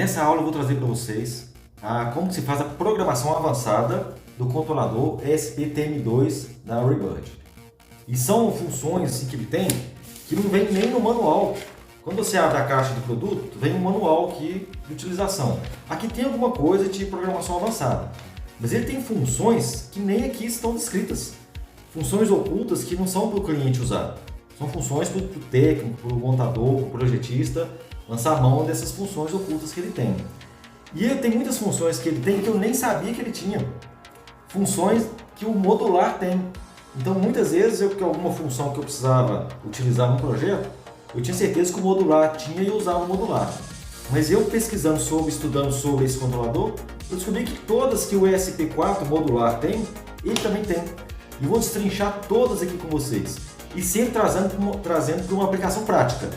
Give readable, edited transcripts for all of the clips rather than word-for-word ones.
Nessa aula eu vou trazer para vocês como se faz a programação avançada do controlador ESP-TM2 da Rebird. E são funções assim, que ele tem que não vem nem no manual. Quando você abre a caixa do produto, vem um manual aqui de utilização. Aqui tem alguma coisa de programação avançada, mas ele tem funções que nem aqui estão descritas. Funções ocultas que não são para o cliente usar. São funções para o técnico, para o montador, para o projetista lançar mão dessas funções ocultas que ele tem. E ele tem muitas funções que ele tem que eu nem sabia que ele tinha. Funções que o modular tem. Então muitas vezes alguma função que eu precisava utilizar no projeto, eu tinha certeza que o modular tinha e eu usava o modular. Mas eu pesquisando sobre, estudando sobre esse controlador, eu descobri que todas que o ESP4 modular tem, ele também tem. E vou destrinchar todas aqui com vocês. E sempre trazendo para uma aplicação prática.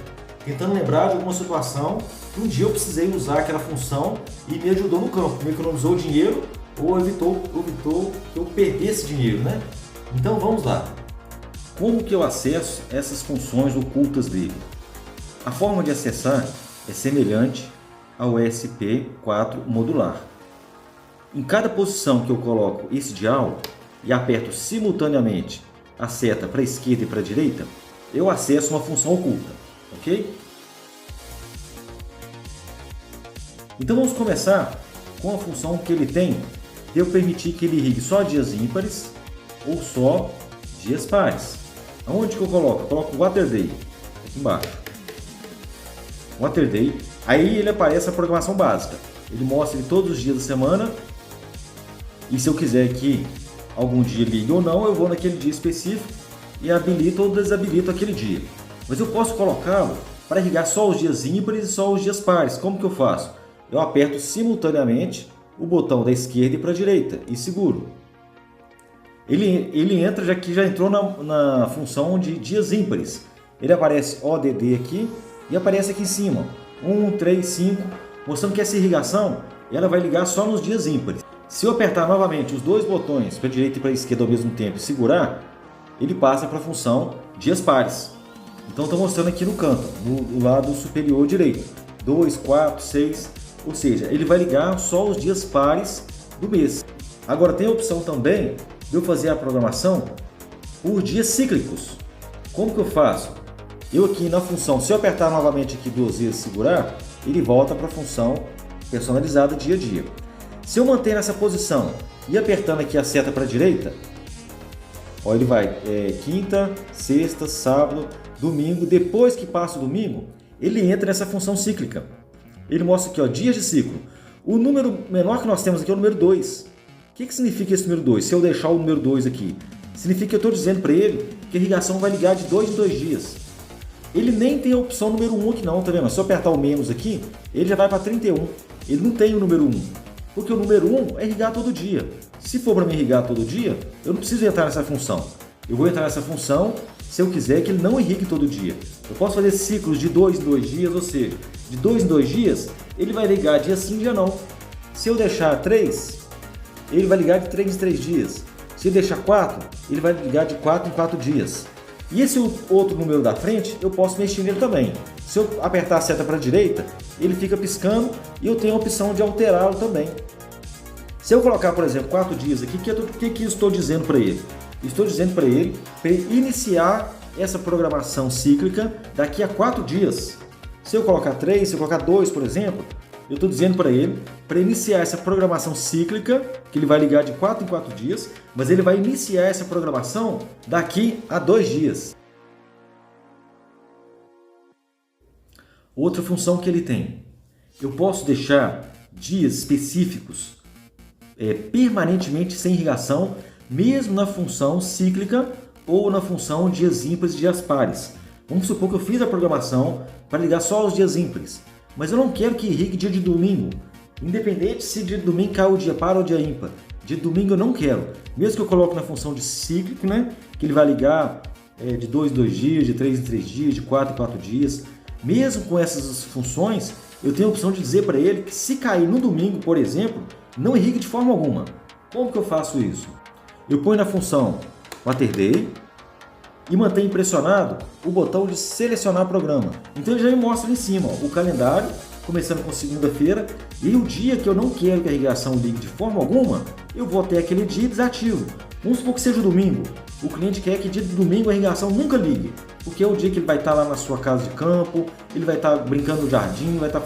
Tentando lembrar de alguma situação que um dia eu precisei usar aquela função e me ajudou no campo. Me economizou dinheiro ou evitou que eu perdesse dinheiro, né? Então vamos lá. Como que eu acesso essas funções ocultas dele? A forma de acessar é semelhante ao ESP4 modular. Em cada posição que eu coloco esse dial e aperto simultaneamente a seta para a esquerda e para a direita, eu acesso uma função oculta, ok? Então vamos começar com a função que ele tem de eu permitir que ele irrigue só dias ímpares ou só dias pares. Aonde que eu coloco? Eu coloco o Water Day, aqui embaixo. Water Day, aí ele aparece a programação básica. Ele mostra ele todos os dias da semana e se eu quiser que algum dia ligue ou não, eu vou naquele dia específico e habilito ou desabilito aquele dia. Mas eu posso colocá-lo para irrigar só os dias ímpares e só os dias pares. Como que eu faço? Eu aperto simultaneamente o botão da esquerda e para a direita e seguro. Ele entra, já entrou na função de dias ímpares. Ele aparece ODD aqui e aparece aqui em cima, 1, 3, 5, mostrando que essa irrigação ela vai ligar só nos dias ímpares. Se eu apertar novamente os dois botões para a direita e para a esquerda ao mesmo tempo e segurar, ele passa para a função dias pares. Então estou mostrando aqui no canto, no lado superior direito, 2, 4, 6, ou seja, ele vai ligar só os dias pares do mês. Agora tem a opção também de eu fazer a programação por dias cíclicos. Como que eu faço? Eu aqui na função, se eu apertar novamente aqui duas vezes e segurar, ele volta para a função personalizada dia a dia. Se eu manter nessa posição e apertando aqui a seta para a direita, ó, ele vai quinta, sexta, sábado, domingo. Depois que passa o domingo, ele entra nessa função cíclica. Ele mostra aqui, ó, dias de ciclo. O número menor que nós temos aqui é o número 2. O que significa esse número 2? Se eu deixar o número 2 aqui, significa que eu estou dizendo para ele que a irrigação vai ligar de 2 em 2 dias. Ele nem tem a opção número 1 aqui não, tá vendo? Se eu apertar o menos aqui, ele já vai para 31. Ele não tem o número 1, porque o número 1 é irrigar todo dia. Se for para me irrigar todo dia, eu não preciso entrar nessa função. Eu vou entrar nessa função se eu quiser que ele não irrigue todo dia. Eu posso fazer ciclos de 2 em 2 dias, ou seja, de 2 em 2 dias, ele vai ligar dia sim, dia não. Se eu deixar 3, ele vai ligar de 3 em 3 dias. Se eu deixar 4, ele vai ligar de 4 em 4 dias. E esse outro número da frente, eu posso mexer nele também. Se eu apertar a seta para a direita, ele fica piscando e eu tenho a opção de alterá-lo também. Se eu colocar, por exemplo, 4 dias aqui, o que eu estou dizendo para ele? Estou dizendo para ele iniciar essa programação cíclica daqui a 4 dias. Se eu colocar 3, se eu colocar 2, por exemplo, eu estou dizendo para ele para iniciar essa programação cíclica, que ele vai ligar de 4 em 4 dias, mas ele vai iniciar essa programação daqui a 2 dias. Outra função que ele tem, eu posso deixar dias específicos permanentemente sem irrigação, mesmo na função cíclica ou na função dias ímpares e dias pares. Vamos supor que eu fiz a programação para ligar só os dias ímpares, mas eu não quero que irrigue dia de domingo, independente se dia de domingo cai o dia par ou dia ímpar. Dia de domingo eu não quero, mesmo que eu coloque na função de cíclico, né, que ele vai ligar de 2 em 2 dias, de 3 em 3 dias, de 4 em 4 dias. Mesmo com essas funções, eu tenho a opção de dizer para ele que se cair no domingo, por exemplo, não irrigue de forma alguma. Como que eu faço isso? Eu ponho na função Water Day e mantenho pressionado o botão de selecionar programa. Então ele já me mostra ali em cima, ó, o calendário começando com segunda-feira, e o dia que eu não quero que a irrigação ligue de forma alguma, eu vou até aquele dia e desativo. Vamos supor que seja o domingo. O cliente quer que dia de domingo a irrigação nunca ligue, porque é o dia que ele vai estar lá na sua casa de campo, ele vai estar brincando no jardim, vai estar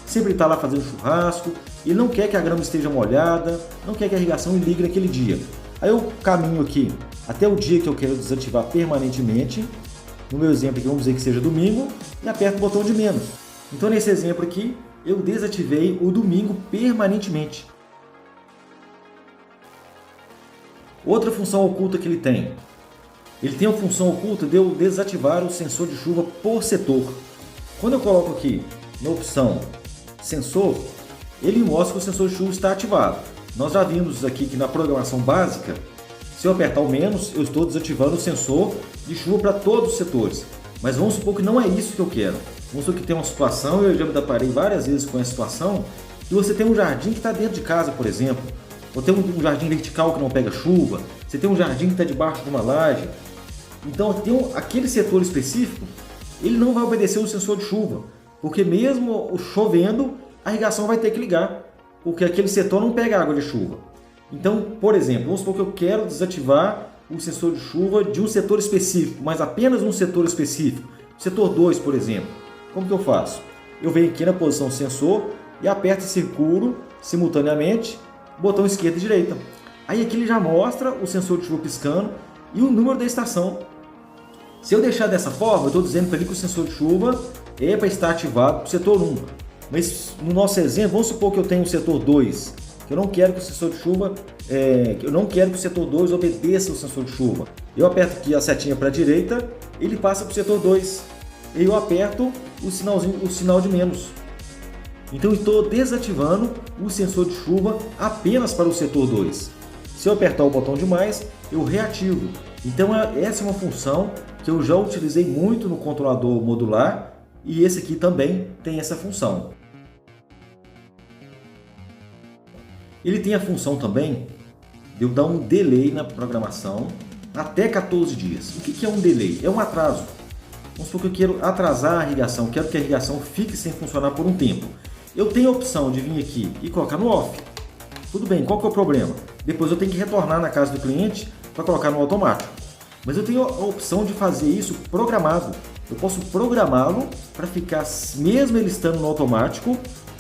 sempre estar lá fazendo churrasco, ele não quer que a grama esteja molhada, não quer que a irrigação ligue naquele dia. Aí eu caminho aqui até o dia que eu quero desativar permanentemente. No meu exemplo aqui, vamos dizer que seja domingo, e aperto o botão de menos. Então nesse exemplo aqui, eu desativei o domingo permanentemente. Outra função oculta que ele tem a função oculta de eu desativar o sensor de chuva por setor. Quando eu coloco aqui na opção sensor, ele mostra que o sensor de chuva está ativado. Nós já vimos aqui que na programação básica, se eu apertar o menos, eu estou desativando o sensor de chuva para todos os setores. Mas vamos supor que não é isso que eu quero. Vamos supor que tem uma situação, eu já me deparei várias vezes com essa situação, que você tem um jardim que está dentro de casa, por exemplo, ou tem um jardim vertical que não pega chuva, você tem um jardim que está debaixo de uma laje. Então, aquele setor específico, ele não vai obedecer o sensor de chuva, porque mesmo chovendo, a irrigação vai ter que ligar, porque aquele setor não pega água de chuva. Então, por exemplo, vamos supor que eu quero desativar o sensor de chuva de um setor específico, mas apenas um setor específico, setor 2, por exemplo. Como que eu faço? Eu venho aqui na posição sensor e aperto e circulo simultaneamente botão esquerda e direita. Aí aqui ele já mostra o sensor de chuva piscando e o número da estação. Se eu deixar dessa forma, eu estou dizendo para ele que o sensor de chuva é para estar ativado para o setor 1. Mas no nosso exemplo, vamos supor que eu tenho o setor 2, que eu não quero que o sensor de chuva, eu não quero que o setor 2 obedeça o sensor de chuva. Eu aperto aqui a setinha para a direita, ele passa para o setor 2. E eu aperto o sinal de menos. Então eu estou desativando o sensor de chuva apenas para o setor 2. Se eu apertar o botão de mais, eu reativo. Então essa é uma função que eu já utilizei muito no controlador modular e esse aqui também tem essa função. Ele tem a função também de eu dar um delay na programação até 14 dias. O que é um delay? É um atraso. Vamos supor que eu quero atrasar a irrigação, quero que a irrigação fique sem funcionar por um tempo. Eu tenho a opção de vir aqui e colocar no off. Tudo bem, qual que é o problema? Depois eu tenho que retornar na casa do cliente para colocar no automático. Mas eu tenho a opção de fazer isso programado. Eu posso programá-lo para ficar, mesmo ele estando no automático,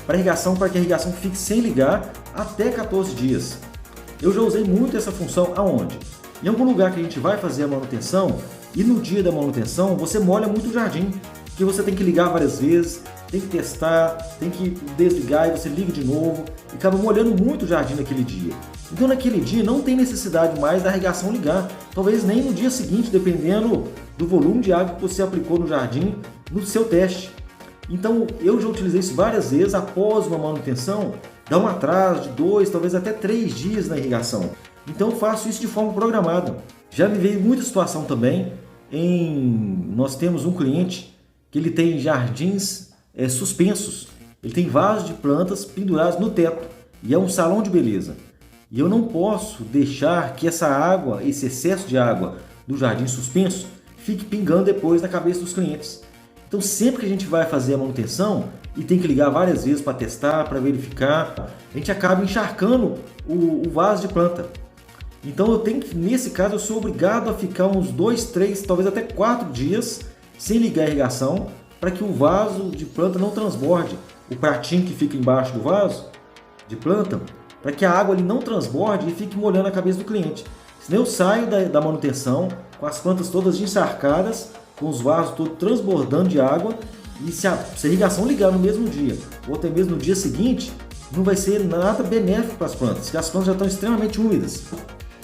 para que a irrigação fique sem ligar até 14 dias. Eu já usei muito essa função aonde? Em algum lugar que a gente vai fazer a manutenção e no dia da manutenção você molha muito o jardim, que você tem que ligar várias vezes, tem que testar, tem que desligar e você liga de novo e acaba molhando muito o jardim naquele dia. Então naquele dia não tem necessidade mais da irrigação ligar, talvez nem no dia seguinte, dependendo do volume de água que você aplicou no jardim no seu teste. Então eu já utilizei isso várias vezes após uma manutenção, dá um atraso de 2, talvez até 3 dias na irrigação. Então eu faço isso de forma programada. Já me veio muita situação também, nós temos um cliente que ele tem jardins suspensos, ele tem vasos de plantas pendurados no teto e é um salão de beleza. E eu não posso deixar que essa água, esse excesso de água do jardim suspenso, fique pingando depois na cabeça dos clientes. Então sempre que a gente vai fazer a manutenção e tem que ligar várias vezes para testar, para verificar, a gente acaba encharcando o vaso de planta. Então nesse caso eu sou obrigado a ficar uns 2, 3, talvez até 4 dias sem ligar a irrigação para que o vaso de planta não transborde, o pratinho que fica embaixo do vaso de planta, para que a água ali não transborde e fique molhando a cabeça do cliente. Senão eu saio da manutenção com as plantas todas encharcadas, com os vasos todos transbordando de água, e se a irrigação ligar no mesmo dia ou até mesmo no dia seguinte, não vai ser nada benéfico para as plantas, porque as plantas já estão extremamente úmidas.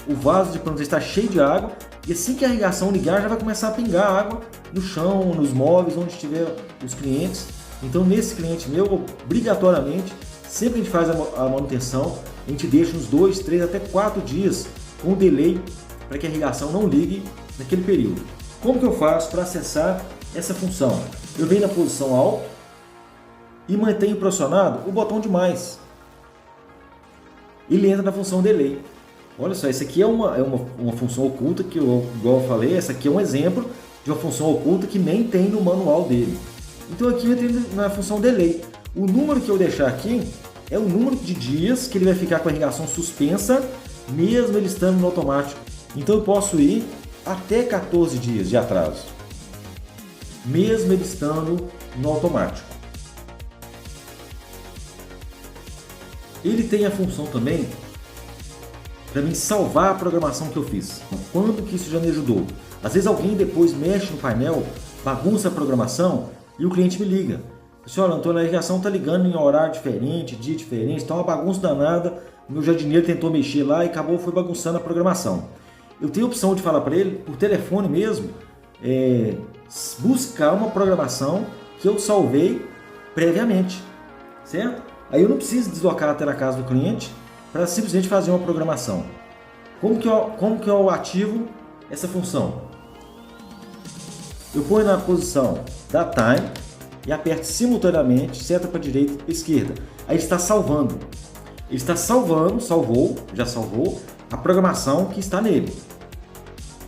O vaso de planta está cheio de água e assim que a irrigação ligar já vai começar a pingar água no chão, nos móveis, onde estiver os clientes. Então nesse cliente meu, obrigatoriamente, sempre que a gente faz a manutenção, a gente deixa uns 2, 3, até 4 dias com delay para que a irrigação não ligue naquele período. Como que eu faço para acessar essa função? Eu venho na posição Alt e mantenho pressionado o botão de mais. Ele entra na função Delay. Olha só, essa aqui é uma função oculta que, igual eu falei, essa aqui é um exemplo de uma função oculta que nem tem no manual dele. Então aqui eu entrei na função Delay. O número que eu deixar aqui é o número de dias que ele vai ficar com a irrigação suspensa, mesmo ele estando no automático. Então eu posso ir até 14 dias de atraso, mesmo ele estando no automático. Ele tem a função também para mim salvar a programação que eu fiz. Quando que isso já me ajudou? Às vezes alguém depois mexe no painel, bagunça a programação e o cliente me liga. Olha, Antônio, a irrigação está ligando em horário diferente, dia diferente, está uma bagunça danada. Meu jardineiro tentou mexer lá e acabou, foi bagunçando a programação. Eu tenho a opção de falar para ele, por telefone mesmo, buscar uma programação que eu salvei previamente, certo? Aí eu não preciso deslocar até na casa do cliente para simplesmente fazer uma programação. Como que eu ativo essa função? Eu ponho na posição da Time e aperto simultaneamente seta para direita e para esquerda. Aí está salvando. Ele está salvando, já salvou a programação que está nele.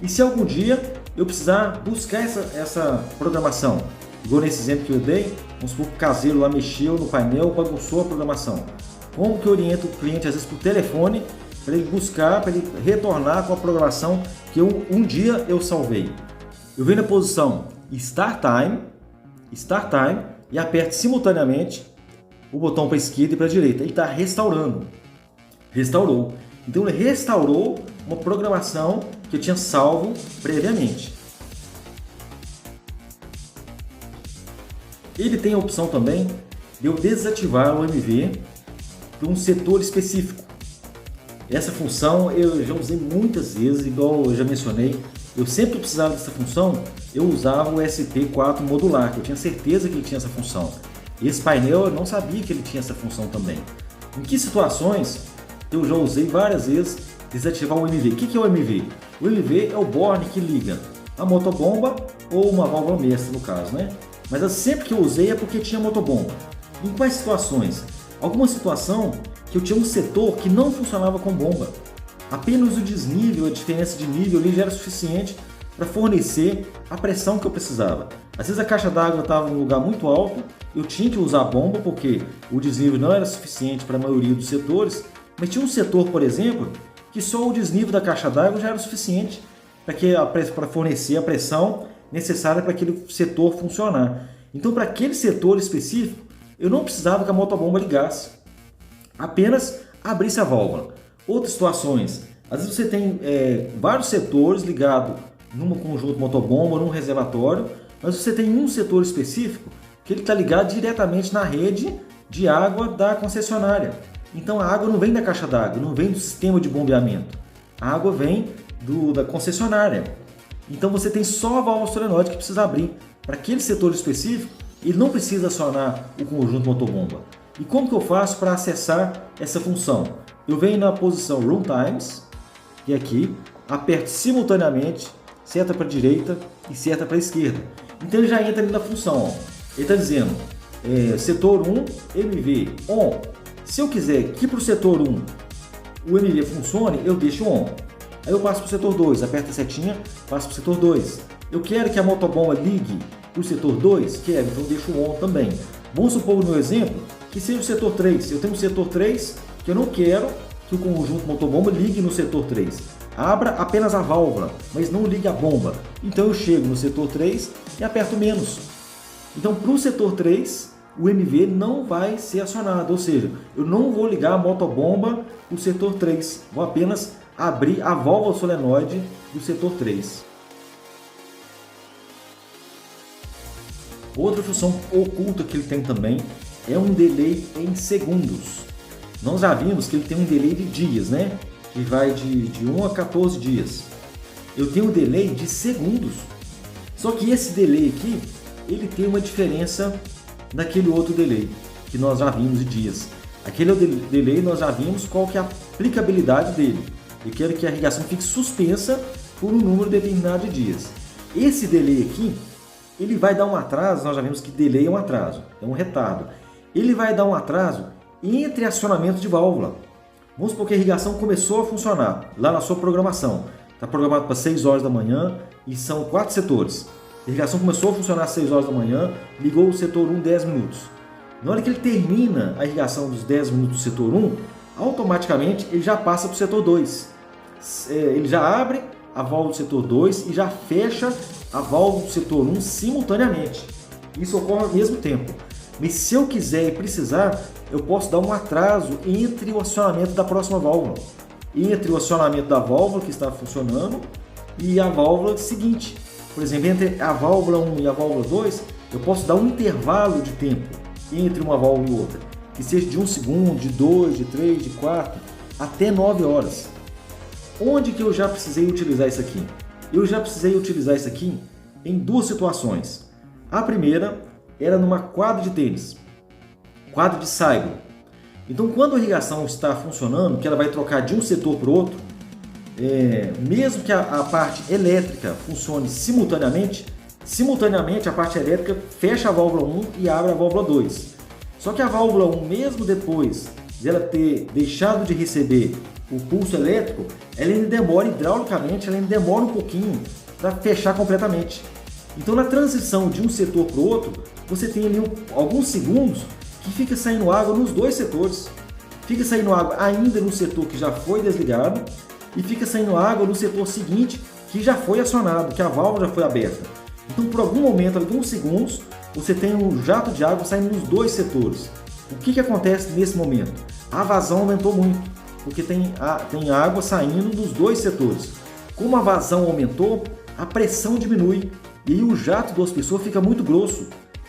E se algum dia eu precisar buscar essa programação, igual nesse exemplo que eu dei, vamos supor que o caseiro lá mexeu no painel, bagunçou a programação. Como que eu oriento o cliente, às vezes por telefone, para ele buscar, para ele retornar com a programação que um dia eu salvei. Eu venho na posição Start Time e aperto simultaneamente o botão para a esquerda e para a direita. Ele está restaurando. Restaurou. Então ele restaurou uma programação que eu tinha salvo previamente. Ele tem a opção também de eu desativar o MV para um setor específico. Essa função eu já usei muitas vezes, igual eu já mencionei. Eu sempre que precisava dessa função, eu usava o SP4 modular, que eu tinha certeza que ele tinha essa função. E esse painel eu não sabia que ele tinha essa função também. Em que situações eu já usei várias vezes desativar o MV? O que é o MV? O MV é o borne que liga a motobomba ou uma válvula mestra no caso, né? Mas sempre que eu usei é porque tinha motobomba. Em quais situações? Alguma situação que eu tinha um setor que não funcionava com bomba. Apenas o desnível, a diferença de nível ali já era suficiente para fornecer a pressão que eu precisava. Às vezes a caixa d'água estava em um lugar muito alto, eu tinha que usar a bomba porque o desnível não era suficiente para a maioria dos setores, mas tinha um setor, por exemplo, que só o desnível da caixa d'água já era suficiente para fornecer a pressão necessária para aquele setor funcionar. Então, para aquele setor específico, eu não precisava que a motobomba ligasse, apenas abrisse a válvula. Outras situações, às vezes você tem vários setores ligados num conjunto motobomba, num reservatório, mas você tem um setor específico que ele está ligado diretamente na rede de água da concessionária. Então a água não vem da caixa d'água, não vem do sistema de bombeamento. A água vem da concessionária. Então você tem só a válvula solenoide que precisa abrir. Para aquele setor específico, ele não precisa acionar o conjunto motobomba. E como que eu faço para acessar essa função? Eu venho na posição Run Times, e aqui, aperto simultaneamente seta para a direita e seta para a esquerda. Então ele já entra ali na função. Ó. Ele está dizendo, setor 1, MV ON. Se eu quiser que para o setor 1 o MV funcione, eu deixo ON. Aí eu passo para o setor 2, aperto a setinha, passo para o setor 2. Eu quero que a motobomba ligue para o setor 2? Quero, então eu deixo ON também. Vamos supor no meu exemplo que seja o setor 3. Eu tenho um setor 3 que eu não quero que o conjunto motobomba ligue no setor 3. Abra apenas a válvula, mas não ligue a bomba. Então eu chego no setor 3 e aperto menos. Então para o setor 3, o MV não vai ser acionado, ou seja, eu não vou ligar a motobomba no setor 3. Vou apenas abrir a válvula solenoide do setor 3. Outra função oculta que ele tem também é um delay em segundos. Nós já vimos que ele tem um delay de dias, né? Que vai de 1 a 14 dias. Eu tenho um delay de segundos. Só que esse delay aqui, ele tem uma diferença daquele outro delay que nós já vimos de dias. Aquele delay nós já vimos qual que é a aplicabilidade dele. Eu quero que a irrigação fique suspensa por um número determinado de dias. Esse delay aqui, ele vai dar um atraso, nós já vimos que delay é um atraso, é um retardo. Ele vai dar um atraso entre acionamento de válvula. Vamos supor que a irrigação começou a funcionar lá na sua programação. Está programado para 6 horas da manhã e são 4 setores. A irrigação começou a funcionar às 6 horas da manhã, ligou o setor 1 10 minutos. Na hora que ele termina a irrigação dos 10 minutos do setor 1, automaticamente ele já passa para o setor 2. Ele já abre a válvula do setor 2 e já fecha a válvula do setor 1 simultaneamente. Isso ocorre ao mesmo tempo. Mas se eu quiser e precisar, eu posso dar um atraso entre o acionamento da próxima válvula. Entre o acionamento da válvula que está funcionando e a válvula seguinte. Por exemplo, entre a válvula 1 e a válvula 2, eu posso dar um intervalo de tempo entre uma válvula e outra, que seja de 1 segundo, de 2, de 3, de 4, até 9 horas. Onde que eu já precisei utilizar isso aqui? Eu já precisei utilizar isso aqui em duas situações. A primeira era numa quadra de tênis, quadra de saibro. Então, quando a irrigação está funcionando, que ela vai trocar de um setor para o outro, mesmo que a parte elétrica funcione simultaneamente a parte elétrica fecha a válvula 1 e abre a válvula 2. Só que a válvula 1, mesmo depois de ela ter deixado de receber o pulso elétrico, ela ainda demora hidraulicamente, ela ainda demora um pouquinho para fechar completamente. Então, na transição de um setor para o outro, você tem ali alguns segundos que fica saindo água nos dois setores. Fica saindo água ainda no setor que já foi desligado e fica saindo água no setor seguinte que já foi acionado, que a válvula já foi aberta. Então, por algum momento, alguns segundos, você tem um jato de água saindo nos dois setores. O que acontece nesse momento? A vazão aumentou muito, porque tem água saindo dos dois setores. Como a vazão aumentou, a pressão diminui e o jato do aspersor fica muito grosso.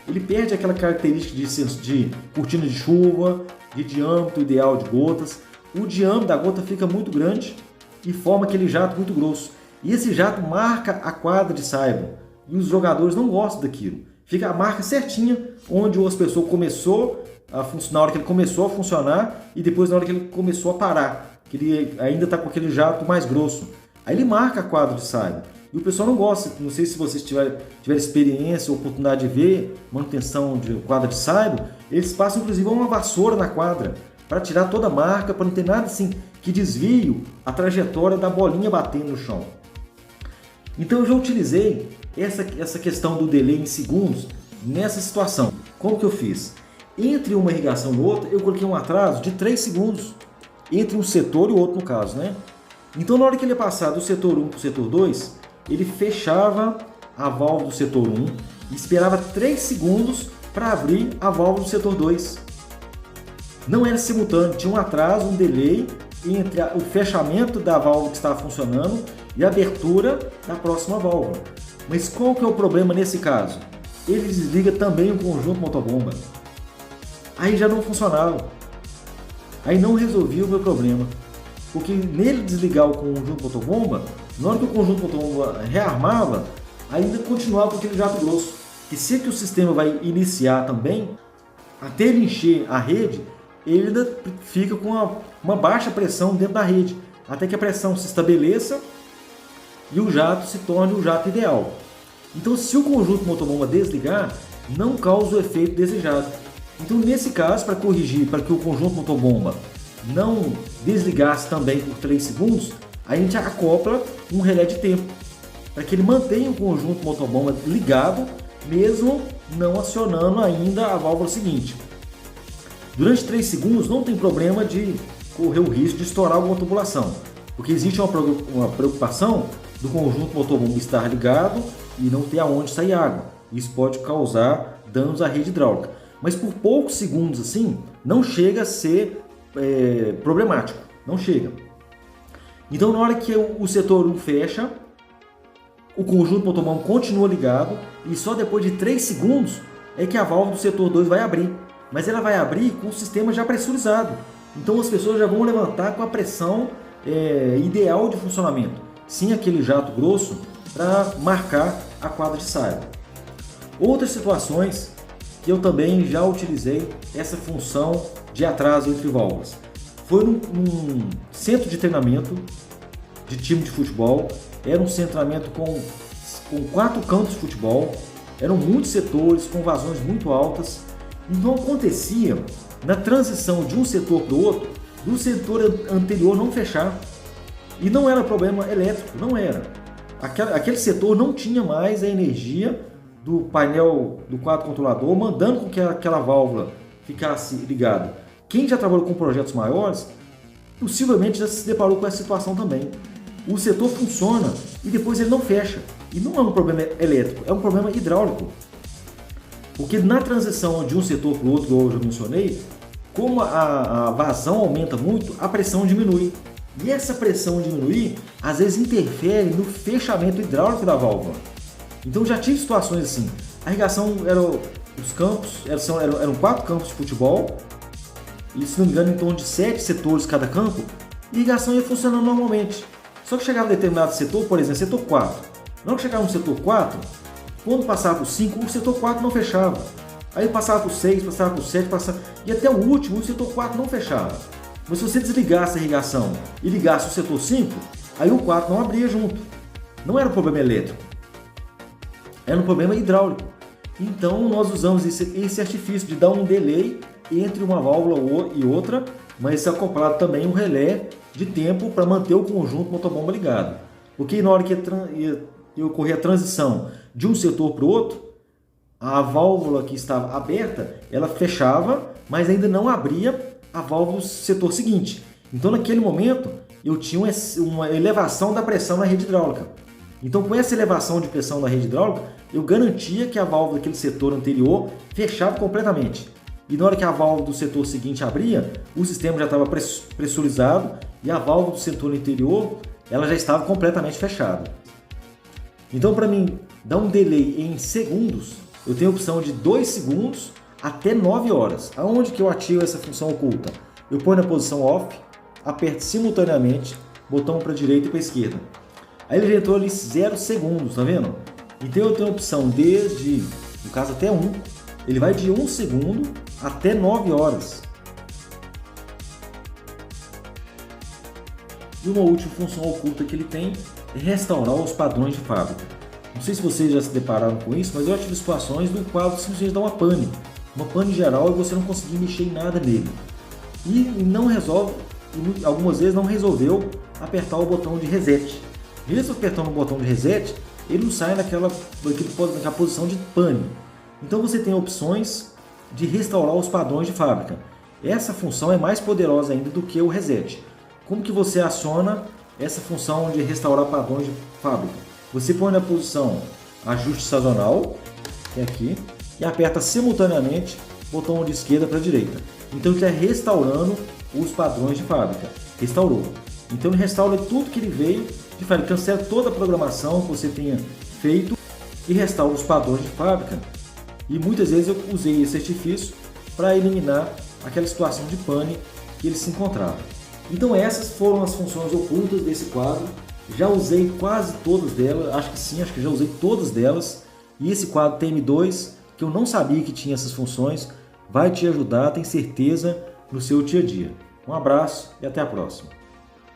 Ele perde aquela característica de cortina de chuva, de diâmetro ideal de gotas. O diâmetro da gota fica muito grande e forma aquele jato muito grosso. E esse jato marca a quadra de saibro. E os jogadores não gostam daquilo. Fica a marca certinha onde o aspersor começou a funcionar, na hora que ele começou a funcionar e depois na hora que ele começou a parar, que ele ainda está com aquele jato mais grosso. Aí ele marca a quadra de saibro. E o pessoal não gosta. Não sei se vocês tiverem experiência ou oportunidade de ver manutenção de quadra de saibro, eles passam inclusive uma vassoura na quadra para tirar toda a marca, para não ter nada assim que desvie a trajetória da bolinha batendo no chão. Então eu já utilizei essa questão do delay em segundos nessa situação. Como que eu fiz? Entre uma irrigação e outra, eu coloquei um atraso de 3 segundos entre um setor e o outro, no caso, né? Então, na hora que ele ia passar do setor 1 para o setor 2, ele fechava a válvula do setor 1 e esperava 3 segundos para abrir a válvula do setor 2. Não era simultâneo, tinha um atraso, um delay entre o fechamento da válvula que estava funcionando e a abertura da próxima válvula. Mas qual que é o problema nesse caso? Ele desliga também o conjunto motobomba. Aí já não funcionava. Aí não resolvia o meu problema. Porque nele desligar o conjunto motobomba, na hora que o conjunto motobomba rearmava, ainda continuava com aquele jato grosso. E se que o sistema vai iniciar também, até ele encher a rede, ele ainda fica com uma baixa pressão dentro da rede, até que a pressão se estabeleça e o jato se torne o jato ideal. Então, se o conjunto motobomba desligar, não causa o efeito desejado. Então, nesse caso, para corrigir, para que o conjunto motobomba não desligasse também por 3 segundos, a gente acopla um relé de tempo, para que ele mantenha o conjunto motobomba ligado, mesmo não acionando ainda a válvula seguinte. Durante 3 segundos não tem problema de correr o risco de estourar alguma tubulação, porque existe uma preocupação do conjunto motobomba estar ligado e não ter aonde sair água. Isso pode causar danos à rede hidráulica. Mas por poucos segundos assim, não chega a ser problemático. Não chega. Então, na hora que o setor 1 fecha, o conjunto motobomba continua ligado e só depois de 3 segundos é que a válvula do setor 2 vai abrir. Mas ela vai abrir com o sistema já pressurizado. Então, as pessoas já vão levantar com a pressão ideal de funcionamento, sem aquele jato grosso para marcar a quadra de saibro. Outras situações que eu também já utilizei essa função de atraso entre válvulas. Foi num centro de treinamento de time de futebol. Era um centro de treinamento com 4 campos de futebol. Eram muitos setores, com vazões muito altas. Então acontecia, na transição de um setor para o outro, do setor anterior não fechar. E não era problema elétrico, não era. Aquele setor não tinha mais a energia do painel do quadro controlador, mandando com que aquela válvula ficasse ligado. Quem já trabalhou com projetos maiores, possivelmente já se deparou com essa situação também. O setor funciona e depois ele não fecha. E não é um problema elétrico, é um problema hidráulico. Porque na transição de um setor para o outro, como eu já mencionei, como a vazão aumenta muito, a pressão diminui. E essa pressão diminuir, às vezes interfere no fechamento hidráulico da válvula. Então já tive situações assim. A irrigação os campos eram 4 campos de futebol, e se não me engano em torno de 7 setores cada campo, e a irrigação ia funcionando normalmente. Só que chegava em determinado setor, por exemplo, setor 4. Na hora que chegava no setor 4, quando passava para o 5, o setor 4 não fechava. Aí passava para o 6, passava para o 7, e até o último, o setor 4 não fechava. Mas se você desligasse a irrigação e ligasse o setor 5, aí o 4 não abria junto. Não era um problema elétrico, era um problema hidráulico. Então nós usamos esse artifício de dar um delay entre uma válvula e outra, mas acoplado também um relé de tempo para manter o conjunto motobomba ligado. Porque na hora que ia ocorrer a transição de um setor para o outro, a válvula que estava aberta, ela fechava, mas ainda não abria a válvula do setor seguinte. Então naquele momento eu tinha uma elevação da pressão na rede hidráulica. Então com essa elevação de pressão na rede hidráulica, eu garantia que a válvula daquele setor anterior fechava completamente. E na hora que a válvula do setor seguinte abria, o sistema já estava pressurizado e a válvula do setor anterior ela já estava completamente fechada. Então para mim dar um delay em segundos, eu tenho a opção de 2 segundos até 9 horas. Aonde que eu ativo essa função oculta? Eu ponho na posição off, aperto simultaneamente, botão para a direita e para a esquerda. Aí ele já entrou ali 0 segundos, tá vendo? Então eu tenho a opção desde, no caso até 1, ele vai de 1 segundo até 9 horas. E uma última função oculta que ele tem é restaurar os padrões de fábrica. Não sei se vocês já se depararam com isso, mas eu já tive situações do quadro simplesmente dá uma pane. Uma pane geral e você não conseguir mexer em nada nele. E não resolve, e algumas vezes não resolveu apertar o botão de reset. Mesmo apertando o botão de reset, ele não sai naquela posição de pane. Então você tem opções de restaurar os padrões de fábrica. Essa função é mais poderosa ainda do que o reset. Como que você aciona essa função de restaurar padrões de fábrica? Você põe na posição ajuste sazonal, que é aqui, e aperta simultaneamente o botão de esquerda para a direita. Então ele está restaurando os padrões de fábrica. Restaurou. Então ele restaura tudo que ele veio de fábrica, cancela toda a programação que você tenha feito e restaura os padrões de fábrica. E muitas vezes eu usei esse artifício para eliminar aquela situação de pane que ele se encontrava. Então essas foram as funções ocultas desse quadro. Já usei quase todas delas, acho que sim, acho que já usei todas delas. E esse quadro TM2, que eu não sabia que tinha essas funções, vai te ajudar, tenho certeza, no seu dia a dia. Um abraço e até a próxima.